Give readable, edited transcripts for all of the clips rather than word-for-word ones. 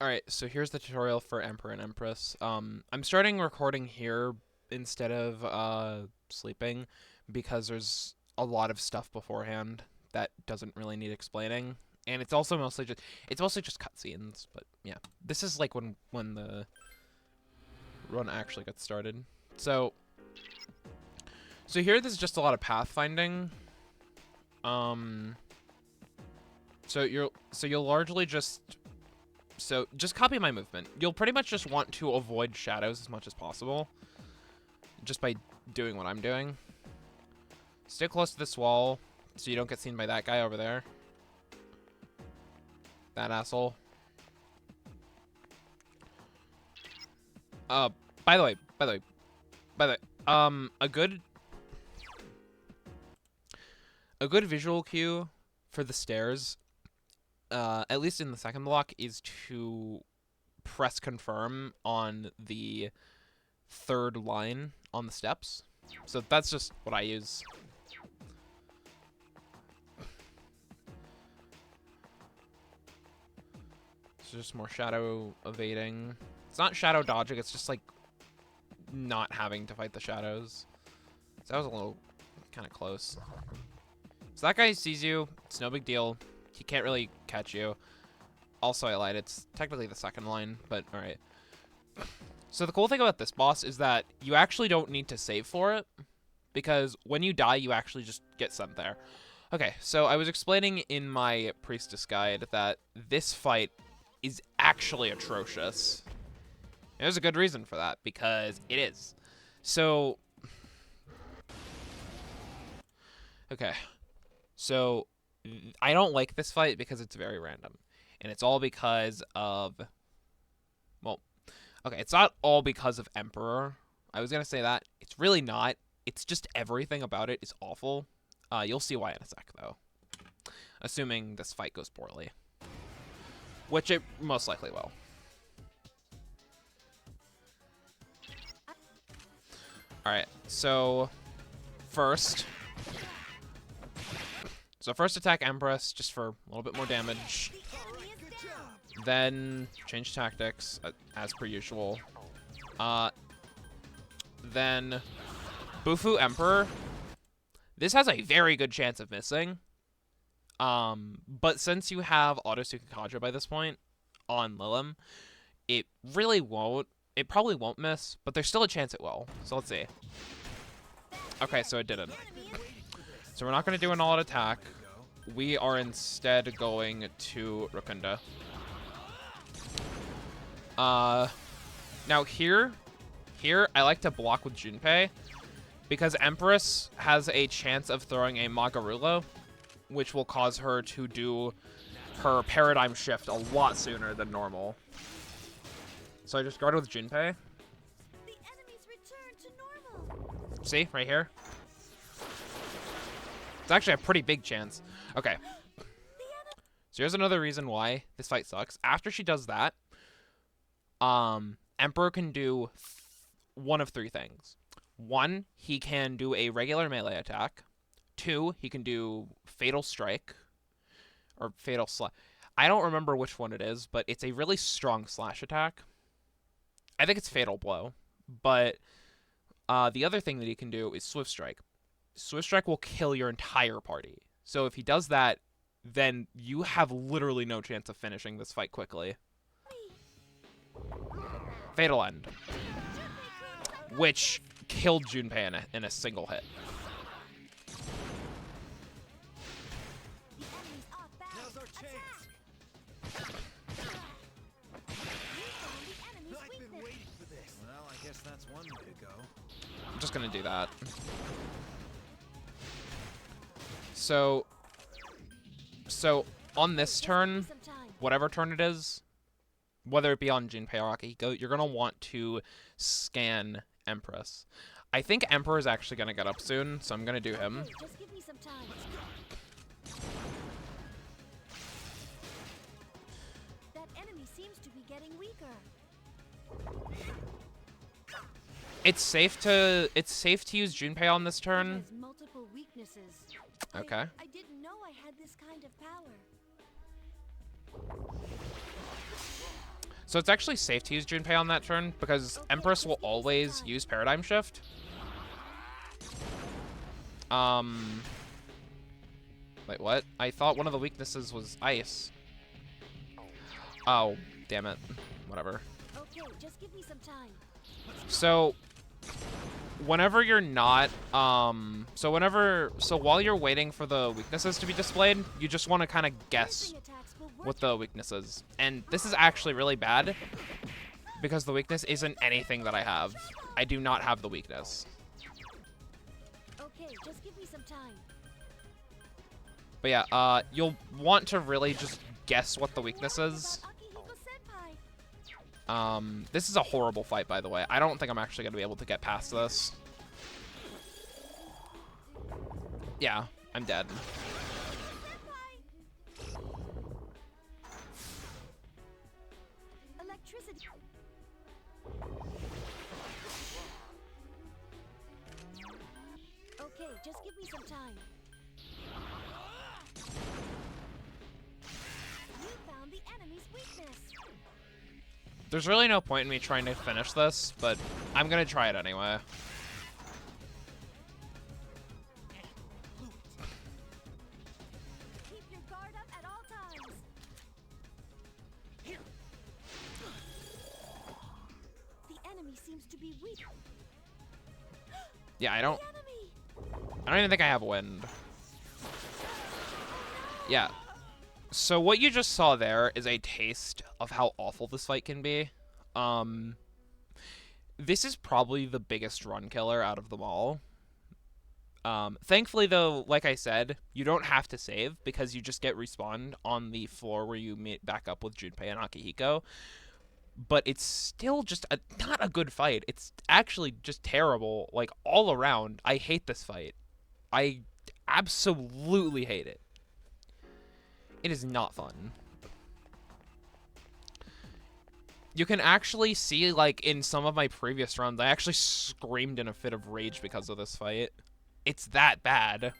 Alright, so here's the tutorial for Emperor and Empress. I'm starting recording here instead of sleeping because there's a lot of stuff beforehand that doesn't really need explaining. And it's also mostly just cutscenes, but yeah. This is like when the run actually gets started. So here there's just a lot of pathfinding. So you'll largely just copy my movement. You'll pretty much just want to avoid shadows as much as possible. Just by doing what I'm doing. Stay close to this wall so you don't get seen by that guy over there. That asshole. By the way, a good visual cue for the stairs, at least in the second block, is to press confirm on the third line on the steps. So that's just what I use. So just more shadow evading. It's not shadow dodging, it's just like not having to fight the shadows. So that was a little kind of close. So that guy sees you, it's no big deal. He can't really catch you. Also, I lied, it's technically the second line, but alright. So the cool thing about this boss is that you actually don't need to save for it, because when you die, you actually just get sent there. Okay, so I was explaining in my Priestess guide that this fight is actually atrocious. And there's a good reason for that, because it is. So, okay. So, I don't like this fight because it's very random. And it's all because of, well, okay, it's not all because of Emperor. I was going to say that. It's really not. It's just everything about it is awful. You'll see why in a sec, though. Assuming this fight goes poorly. Which it most likely will. Alright, so first attack Empress, just for a little bit more damage. Then change tactics, as per usual. Then Bufu Emperor. This has a very good chance of missing. But since you have Auto Tsukikaja by this point on Lilim, it really won't. It probably won't miss, but there's still a chance it will. So let's see. Okay, so it didn't. So we're not going to do an all-out attack. We are instead going to Rakunda. Now here I like to block with Junpei, because Empress has a chance of throwing a Magarulo, which will cause her to do her paradigm shift a lot sooner than normal. So I just guard with Junpei. See, right here. It's actually a pretty big chance. Okay. So here's another reason why this fight sucks. After she does that, Emperor can do one of three things. One, he can do a regular melee attack. Two, he can do Fatal Strike. Or Fatal Slash. I don't remember which one it is, but it's a really strong slash attack. I think it's Fatal Blow. But the other thing that he can do is Swift Strike. Swift Strike will kill your entire party. So if he does that, then you have literally no chance of finishing this fight quickly. Fatal End. Which killed Junpei in a single hit. I'm just gonna do that. So on this turn, whatever turn it is, whether it be on Junpei or Akihiko, you're gonna want to scan Empress. I think Emperor is actually gonna get up soon, so I'm gonna do him. Just give me some time. That enemy seems to be getting weaker. It's safe to use Junpei on this turn. It has multiple weaknesses. Okay. I didn't know I had this kind of power. So it's actually safe to use Junpei on that turn, because Empress will always use Paradigm Shift. Wait, what? I thought one of the weaknesses was ice. Oh, damn it. Whatever. Okay, just give me some time. So, whenever you're not, so while you're waiting for the weaknesses to be displayed, you just want to kind of guess Piercing attacks will work. what the weakness is. And this is actually really bad, because the weakness isn't anything that I have. I do not have the weakness. Okay, just give me some time. But yeah, you'll want to really just guess what the weakness is. About Akihiko-senpai. This is a horrible fight, by the way. I don't think I'm actually gonna be able to get past this. Yeah, I'm dead. Electricity. Okay, just give me some time. You found the enemy's weakness. There's really no point in me trying to finish this, but I'm gonna try it anyway. Keep your guard up at all times. The enemy seems to be weak. Yeah, I The don't enemy. even think I have wind. Yeah. So what you just saw there is a taste of how awful this fight can be. This is probably the biggest run killer out of them all. Thankfully, though, like I said, you don't have to save, because you just get respawned on the floor where you meet back up with Junpei and Akihiko. But it's still just not a good fight. It's actually just terrible, like, all around. I hate this fight. I absolutely hate it. It is not fun. You can actually see, like, in some of my previous runs, I actually screamed in a fit of rage because of this fight. It's that bad.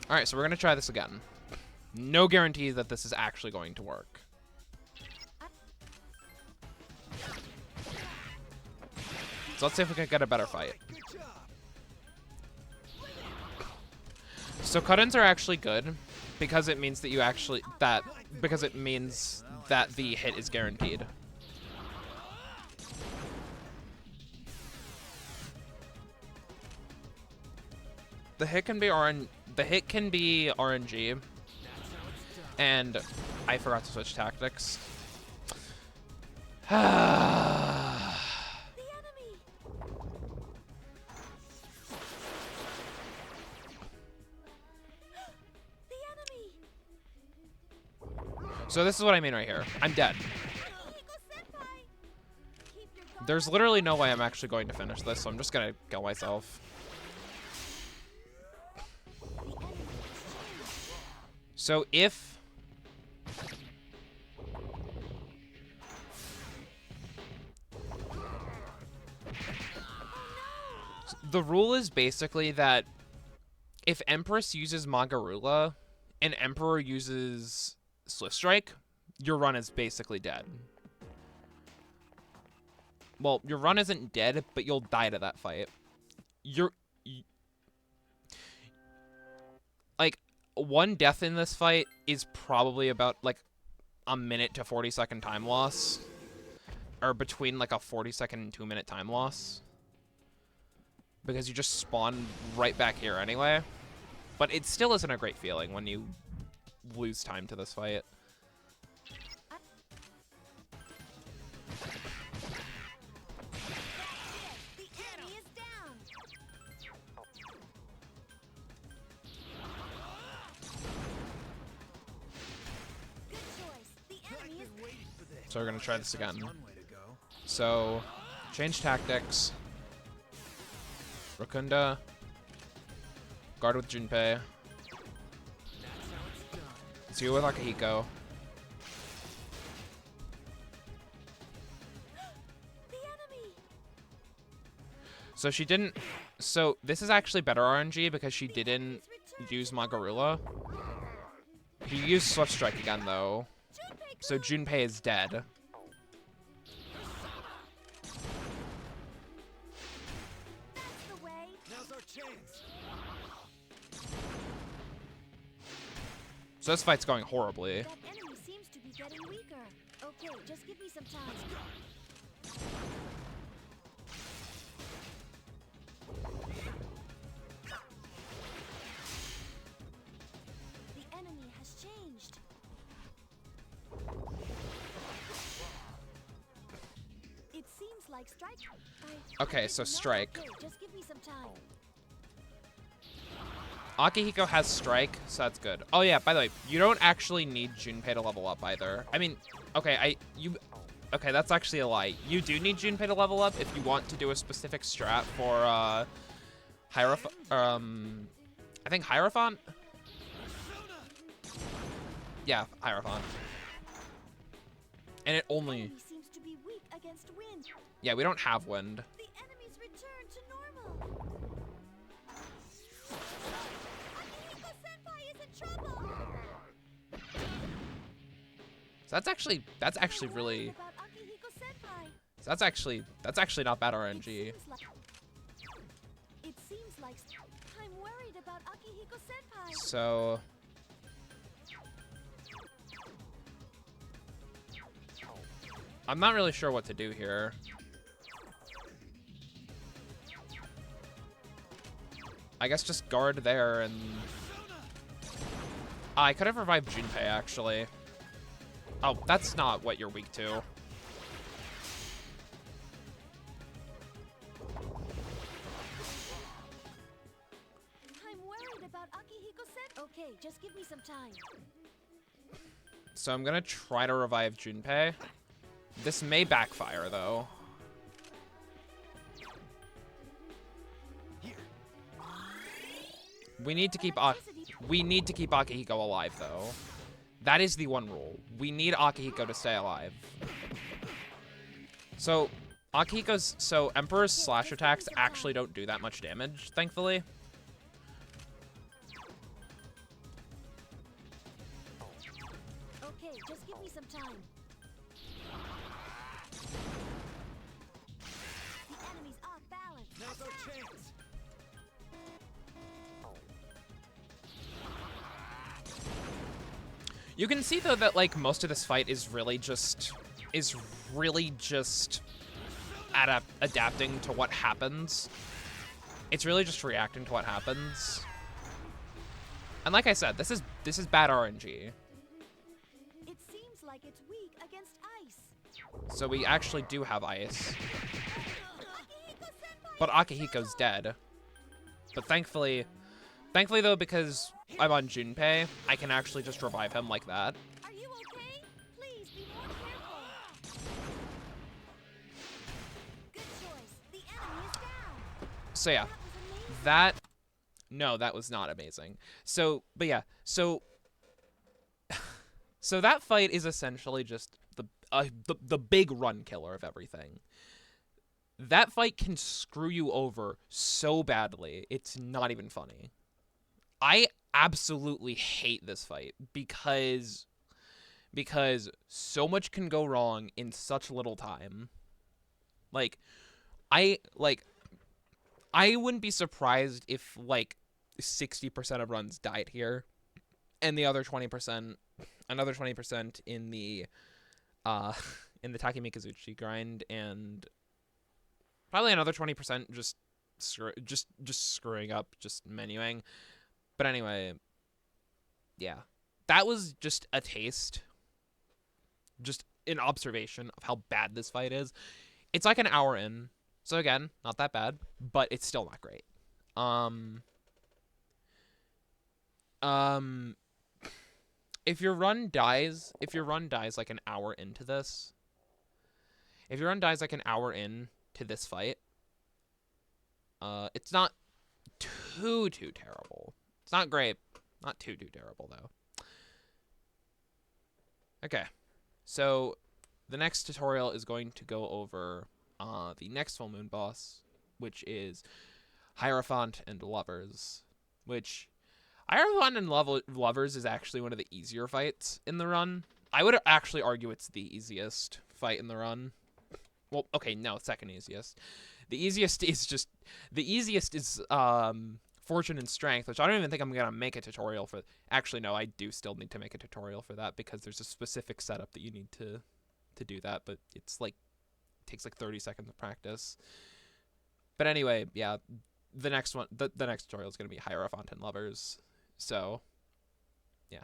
Alright, so we're going to try this again. No guarantee that this is actually going to work. So let's see if we can get a better fight. So cut-ins are actually good, because it means that because it means that the hit is guaranteed. The hit can be RNG, and I forgot to switch tactics. The enemy. The enemy. So this is what I mean right here. I'm dead. Akihiko-senpai. Keep your guard There's up. literally no way I'm actually going to finish this, so I'm just gonna kill myself. The enemy has changed. So if... The rule is basically that if Empress uses Magarula and Emperor uses Swift Strike, your run is basically dead. Well, your run isn't dead, but you'll die to that fight. Like, one death in this fight is probably about, like, a minute to 40-second time loss. Or between, like, a 40-second and 2-minute time loss. Because you just spawn right back here anyway. But it still isn't a great feeling when you lose time to this fight. The enemy is down. Good choice. The enemy is So we're gonna try this again. So, change tactics. Rokunda. Guard with Junpei. Zero with Akihiko. the enemy. So she didn't... So this is actually better RNG because she didn't use Magarula. He used Swift Strike again, though. So Junpei is dead. That's the way. Now's our chance. So this fight's going horribly. That enemy seems to be getting weaker. Okay, just give me some time. The enemy has changed. It seems like strike. Okay, so strike. Okay, just give me some time. Akihiko has strike, so that's good. Oh yeah, by the way, you don't actually need Junpei to level up either. I mean, okay, okay, that's actually a lie. You do need Junpei to level up if you want to do a specific strat for I think Hierophant? Yeah, Hierophant. And it only... Enemy seems to be weak against wind. Yeah, we don't have wind. The enemy's return to normal. Akihiko-senpai is in trouble. So that's actually really... About Akihiko-senpai. So that's actually not bad RNG. It seems like I'm worried about Akihiko-senpai. So... I'm not really sure what to do here. I guess just guard there and... I could have revived Junpei, actually. Oh, that's not what you're weak to. I'm worried about Akihiko-senpai. Okay, just give me some time. So I'm gonna try to revive Junpei. This may backfire, though. We need to keep Akihiko alive, though. That is the one rule. We need Akihiko to stay alive. So Emperor's slash attacks actually don't do that much damage, thankfully. Okay, just give me some time. The enemy's off balance. Now's our chance. You can see though that like most of this fight is really just adapting to what happens. It's really just reacting to what happens. And like I said, this is bad RNG. It seems like it's weak against ice. So we actually do have ice. Akihiko-senpai But is Akihiko's dead. But thankfully though, because I'm on Junpei, I can actually just revive him like that. Are you okay? Please be more careful. Good choice. The enemy is down. So yeah, That was amazing. no, that was not amazing. So, but yeah, so that fight is essentially just the big run killer of everything. That fight can screw you over so badly, it's not even funny. I absolutely hate this fight because so much can go wrong in such little time. I wouldn't be surprised if like 60% of runs died here and the other 20%, another 20% in the Takemikazuchi grind, and probably another 20% just screwing up, just menuing. But anyway, yeah. That was just a taste. Just an observation of how bad this fight is. It's like an hour in. So again, not that bad, but it's still not great. If your run dies like an hour into this, if your run dies like an hour in to this fight, it's not too terrible. It's not great. Not too terrible, though. Okay. So, the next tutorial is going to go over the next full moon boss, which is Hierophant and Lovers, which Hierophant and Lovers is actually one of the easier fights in the run. I would actually argue it's the easiest fight in the run. Well, okay, no, second easiest. The easiest is Fortune and Strength, which I don't even think I'm going to make a tutorial for. Actually, no, I do still need to make a tutorial for that because there's a specific setup that you need to do that, but it's like takes like 30 seconds of practice. But anyway, yeah, the next tutorial is going to be Hierophant and Lovers. So, yeah.